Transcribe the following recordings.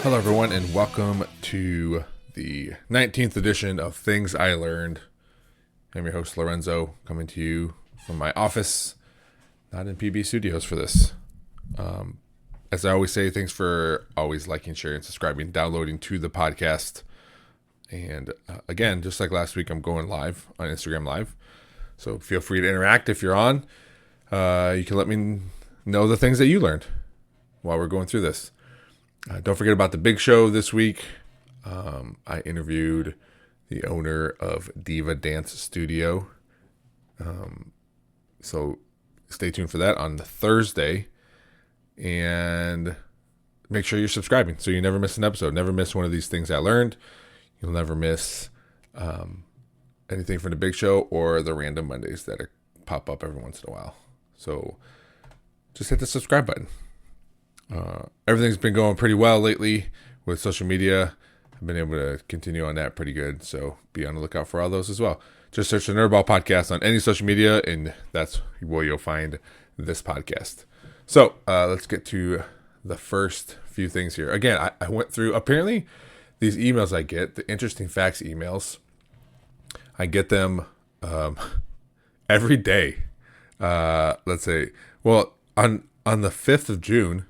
Hello, everyone, and welcome to the 19th edition of Things I Learned. I'm your host, Lorenzo, coming to you from my office, not in PB Studios for this. As I always say, thanks for always liking, sharing, subscribing, downloading to the podcast. And again, just like last week, I'm going live on Instagram Live. So feel free to interact if you're on. You can let me know the things that you learned while we're going through this. Don't forget about the big show this week. I interviewed the owner of Diva Dance Studio. So stay tuned for that on Thursday. And make sure you're subscribing so you never miss an episode. Never miss one of these things I learned. You'll never miss anything from the big show or the random Mondays that pop up every once in a while. So just hit the subscribe button. Everything's been going pretty well lately with social media. I've been able to continue on that pretty good. So be on the lookout for all those as well. Just search the Nerdball Podcast on any social media, and that's where you'll find this podcast. So let's get to the first few things here. Again, I went through, apparently these emails I get, the interesting facts emails, I get them every day. Let's say, well, on the 5th of June,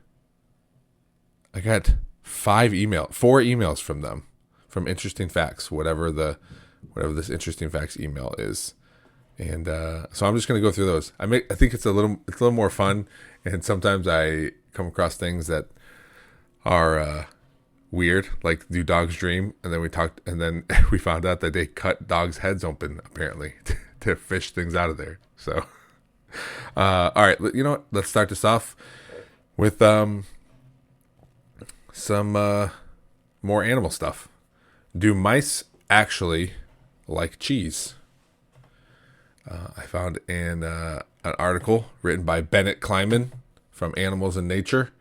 I got 4 emails from them, from Interesting Facts, whatever this Interesting Facts email is, and so I'm just gonna go through those. I think it's a little more fun, and sometimes I come across things that are weird, like do dogs dream, and then we found out that they cut dogs' heads open apparently to fish things out of there. So, all right, you know what? Let's start this off with some more animal stuff. Do mice actually like cheese? I found in an article written by Bennett Kleinman from Animals in Nature.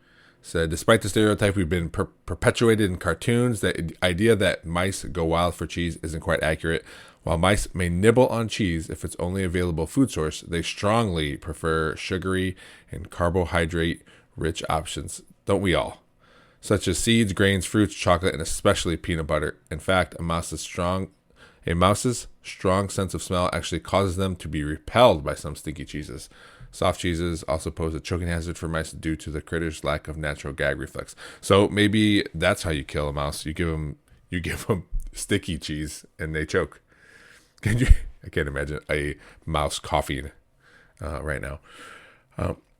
Said, despite the stereotype we've been perpetuated in cartoons, the idea that mice go wild for cheese isn't quite accurate. While mice may nibble on cheese if it's only available food source, they strongly prefer sugary and carbohydrate-rich options. Don't we all? Such as seeds, grains, fruits, chocolate, and especially peanut butter. In fact, a mouse's strong sense of smell actually causes them to be repelled by some stinky cheeses. Soft cheeses also pose a choking hazard for mice due to the critter's lack of natural gag reflex. So maybe that's how you kill a mouse. You give them sticky cheese and they choke. I can't imagine a mouse coughing right now.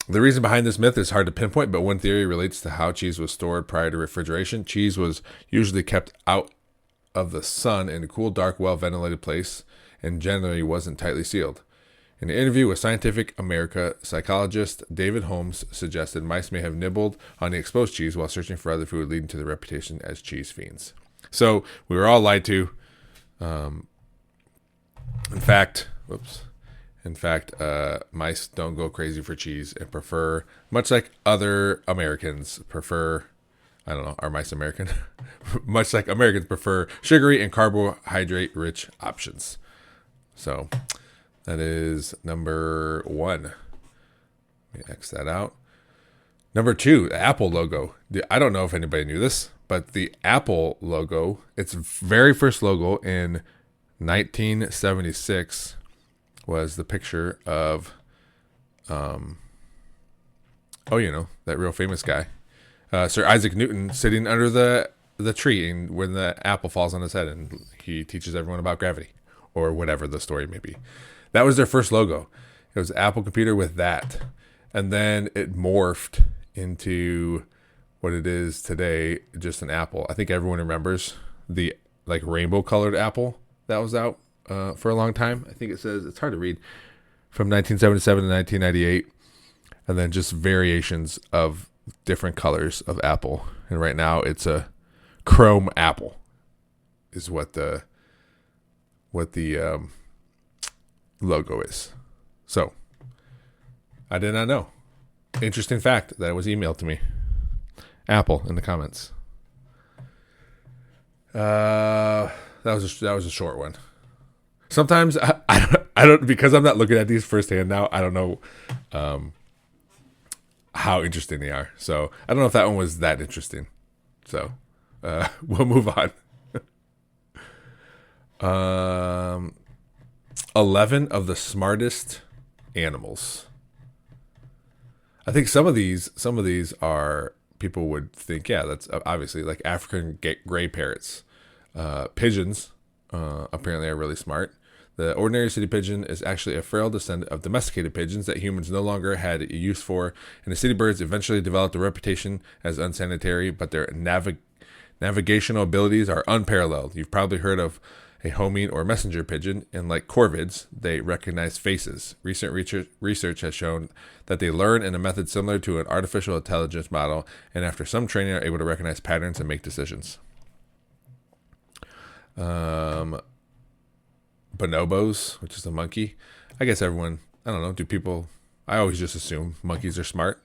The reason behind this myth is hard to pinpoint, but one theory relates to how cheese was stored prior to refrigeration. Cheese was usually kept out of the sun in a cool, dark, well-ventilated place and generally wasn't tightly sealed. In an interview with Scientific America, psychologist David Holmes suggested mice may have nibbled on the exposed cheese while searching for other food, leading to their reputation as cheese fiends. So we were all lied to. In fact, mice don't go crazy for cheese and prefer, much like other Americans prefer, I don't know, are mice American? Much like Americans prefer sugary and carbohydrate-rich options. So that is number 1. Let me X that out. Number 2, the Apple logo. I don't know if anybody knew this, but the Apple logo, its very first logo in 1976 was the picture of, that real famous guy, Sir Isaac Newton, sitting under the tree and when the apple falls on his head and he teaches everyone about gravity or whatever the story may be. That was their first logo. It was an Apple computer with that. And then it morphed into what it is today, just an apple. I think everyone remembers the rainbow colored apple that was out for a long time. I think it says, it's hard to read, from 1977 to 1998, and then just variations of different colors of apple. And right now it's a chrome apple is what the logo is. So I did not know. Interesting fact that was emailed to me. Apple in the comments. That was a short one. Sometimes I don't because I'm not looking at these firsthand now. I don't know how interesting they are. So I don't know if that one was that interesting. So We'll move on. 11 of the smartest animals. I think some of these are, people would think, yeah, that's obviously like African gray parrots. Pigeons apparently are really smart. The ordinary city pigeon is actually a frail descendant of domesticated pigeons that humans no longer had a use for, and the city birds eventually developed a reputation as unsanitary, but their navigational abilities are unparalleled. You've probably heard of a homing or messenger pigeon, and like corvids, they recognize faces. Recent research has shown that they learn in a method similar to an artificial intelligence model, and after some training are able to recognize patterns and make decisions. Bonobos, which is a monkey. I guess everyone, I don't know, I always just assume monkeys are smart.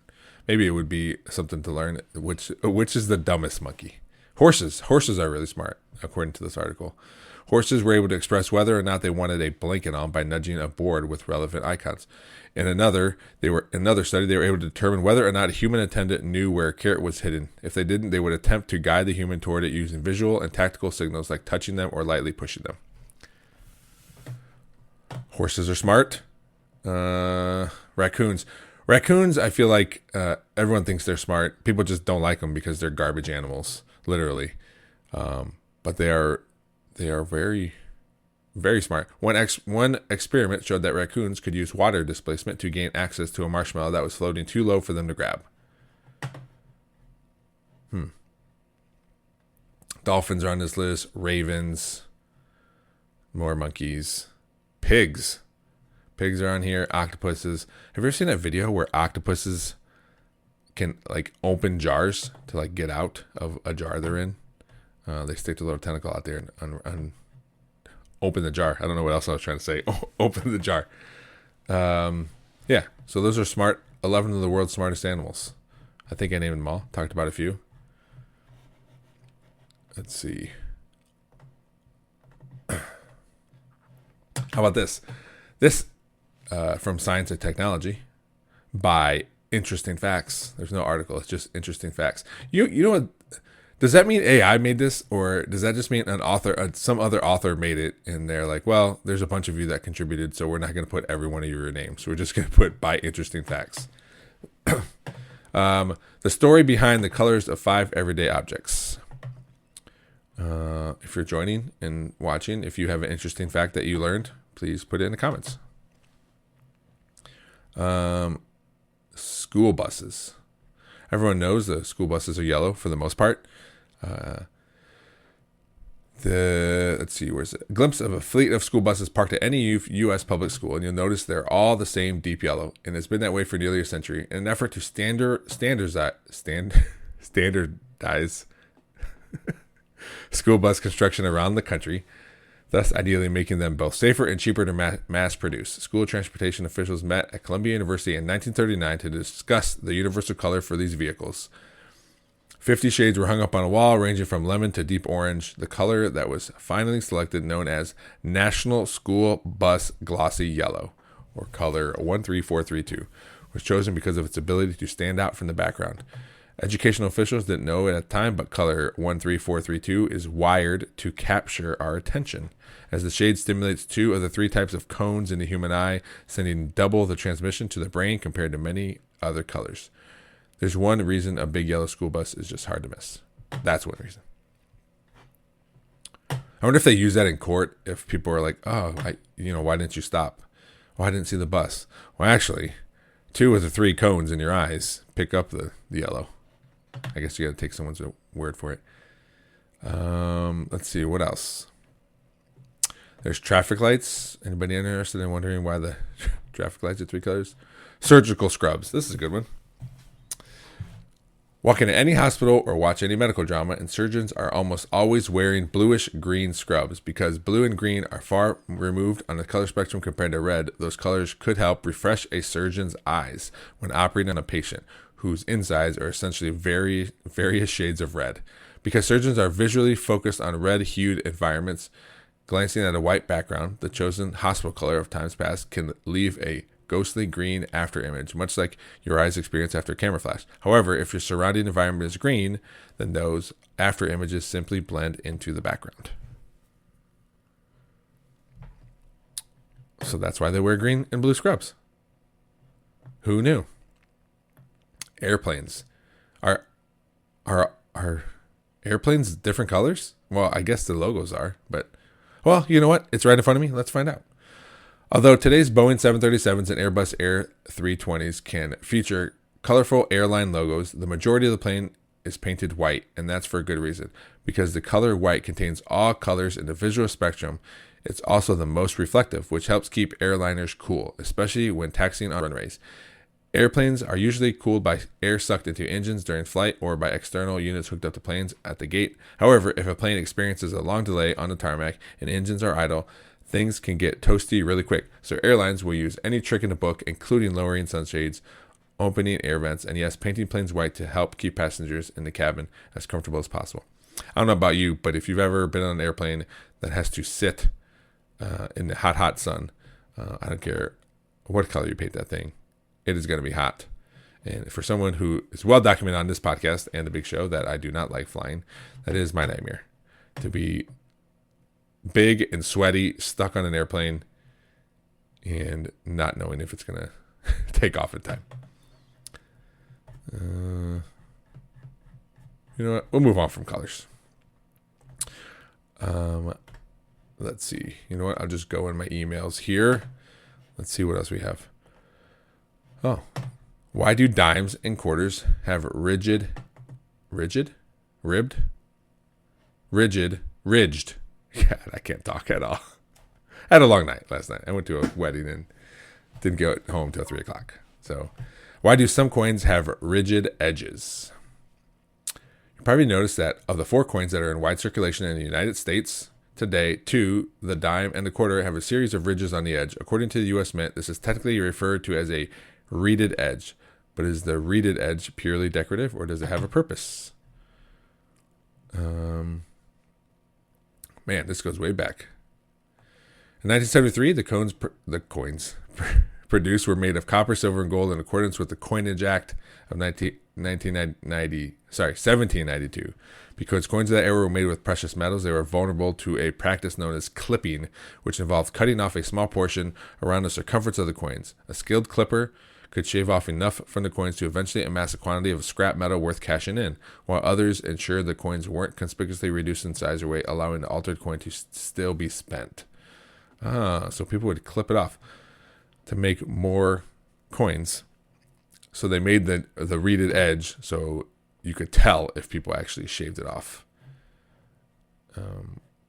Maybe it would be something to learn, which is the dumbest monkey. Horses are really smart, according to this article. Horses were able to express whether or not they wanted a blanket on by nudging a board with relevant icons. In another study, they were able to determine whether or not a human attendant knew where a carrot was hidden. If they didn't, they would attempt to guide the human toward it using visual and tactical signals like touching them or lightly pushing them. Horses are smart. Raccoons, I feel like everyone thinks they're smart. People just don't like them because they're garbage animals, literally. But they are very, very smart. One experiment showed that raccoons could use water displacement to gain access to a marshmallow that was floating too low for them to grab. Dolphins are on this list. Ravens. More monkeys. Pigs are on here. Octopuses. Have you ever seen that video where octopuses can like open jars to like get out of a jar they're in? They stick a little tentacle out there and open the jar. I don't know what else I was trying to say. Open the jar. Yeah. So those are smart. 11 of the world's smartest animals. I think I named them all. Talked about a few. Let's see. How about this? This from Science and Technology by Interesting Facts. There's no article. It's just interesting facts. You know what? Does that mean AI made this, or does that just mean an author, some other author made it, and they're like, well, there's a bunch of you that contributed, so we're not going to put every one of your names. We're just going to put by Interesting Facts. The story behind the colors of 5 everyday objects. If you're joining and watching, if you have an interesting fact that you learned, please put it in the comments. School buses. Everyone knows the school buses are yellow for the most part. Let's see, where's it? A glimpse of a fleet of school buses parked at any U.S. public school, and you'll notice they're all the same deep yellow, and it's been that way for nearly a century. In an effort to standardize school bus construction around the country, thus ideally making them both safer and cheaper to mass produce. School transportation officials met at Columbia University in 1939 to discuss the universal color for these vehicles. 50 shades were hung up on a wall, ranging from lemon to deep orange. The color that was finally selected, known as National School Bus Glossy Yellow, or color 13432, was chosen because of its ability to stand out from the background. Educational officials didn't know it at the time, but color 13432 is wired to capture our attention, as the shade stimulates 2 of the 3 types of cones in the human eye, sending double the transmission to the brain compared to many other colors. There's one reason a big yellow school bus is just hard to miss. That's one reason. I wonder if they use that in court, if people are like, oh, why didn't you stop? Well, I didn't see the bus. Well, actually, 2 of the 3 cones in your eyes pick up the yellow. I guess you got to take someone's word for it. Let's see, what else? There's traffic lights. Anybody interested in wondering why the traffic lights are 3 colors? Surgical scrubs. This is a good one. Walk into any hospital or watch any medical drama, and surgeons are almost always wearing bluish-green scrubs. Because blue and green are far removed on the color spectrum compared to red, those colors could help refresh a surgeon's eyes when operating on a patient whose insides are essentially various shades of red. Because surgeons are visually focused on red-hued environments, glancing at a white background, the chosen hospital color of times past, can leave a ghostly green after image, much like your eyes experience after a camera flash. However, if your surrounding environment is green, then those after images simply blend into the background. So that's why they wear green and blue scrubs. Who knew? Airplanes. Are airplanes different colors? Well, I guess the logos are, but well, you know what? It's right in front of me. Let's find out. Although today's Boeing 737s and Airbus Air 320s can feature colorful airline logos, the majority of the plane is painted white, and that's for a good reason. Because the color white contains all colors in the visual spectrum, it's also the most reflective, which helps keep airliners cool, especially when taxiing on runways. Airplanes are usually cooled by air sucked into engines during flight or by external units hooked up to planes at the gate. However, if a plane experiences a long delay on the tarmac and engines are idle, things can get toasty really quick. So airlines will use any trick in the book, including lowering sunshades, opening air vents, and yes, painting planes white to help keep passengers in the cabin as comfortable as possible. I don't know about you, but if you've ever been on an airplane that has to sit in the hot sun, I don't care what color you paint that thing, it is going to be hot. And for someone who is well documented on this podcast and the big show that I do not like flying, that is my nightmare. To be big and sweaty, stuck on an airplane, and not knowing if it's going to take off in time. You know what? We'll move on from colors. Let's see. You know what? I'll just go in my emails here. Let's see what else we have. Oh, why do dimes and quarters have ridged? God, I can't talk at all. I had a long night last night. I went to a wedding and didn't get home till 3 o'clock. So, why do some coins have rigid edges? You probably noticed that of the 4 coins that are in wide circulation in the United States today, 2, the dime and the quarter, have a series of ridges on the edge. According to the U.S. Mint, this is technically referred to as a reeded edge. But is the reeded edge purely decorative, or does it have a purpose? Man, this goes way back. In 1973, the coins produced were made of copper, silver, and gold in accordance with the Coinage Act of 1792. Because coins of that era were made with precious metals, they were vulnerable to a practice known as clipping, which involved cutting off a small portion around the circumference of the coins. A skilled clipper could shave off enough from the coins to eventually amass a quantity of scrap metal worth cashing in, while others ensured the coins weren't conspicuously reduced in size or weight, allowing the altered coin to still be spent. So people would clip it off to make more coins. So they made the reeded edge so you could tell if people actually shaved it off.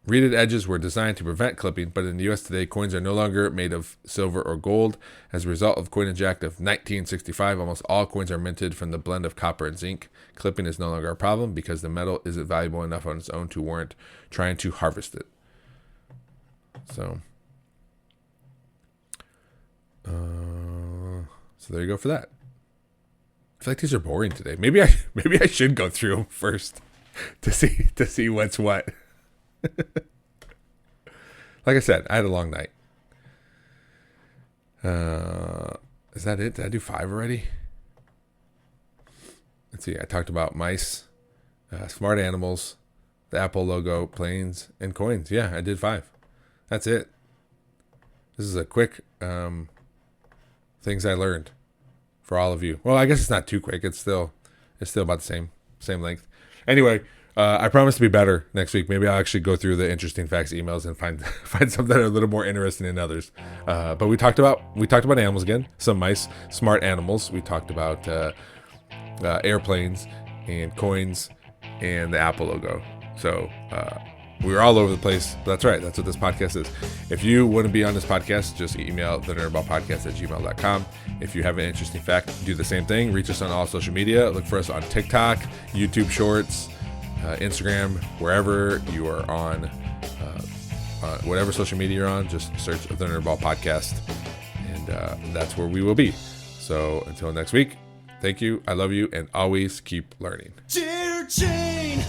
Reeded edges were designed to prevent clipping, but in the U.S. today, coins are no longer made of silver or gold. As a result of the Coinage Act of 1965, almost all coins are minted from the blend of copper and zinc. Clipping is no longer a problem because the metal isn't valuable enough on its own to warrant trying to harvest it. So there you go for that. I feel like these are boring today. Maybe I should go through them first to see what's what. Like I said, I had a long night. Is that it? Did I do 5 already? Let's see. I talked about mice, smart animals, the Apple logo, planes, and coins. Yeah, I did 5. That's it. This is a quick things I learned for all of you. Well, I guess it's not too quick. It's still about the same length. Anyway, I promise to be better next week. Maybe I'll actually go through the interesting facts emails and find something that are a little more interesting than others. But we talked about animals again. Some mice, smart animals. We talked about airplanes and coins and the Apple logo. So we were all over the place. That's right. That's what this podcast is. If you want to be on this podcast, just email thenerdballpodcast@gmail.com. If you have an interesting fact, do the same thing. Reach us on all social media. Look for us on TikTok, YouTube Shorts, Instagram, wherever you are on, whatever social media you're on, just search the Nerdball Podcast, and that's where we will be. So until next week, thank you, I love you, and always keep learning. Cheer chain.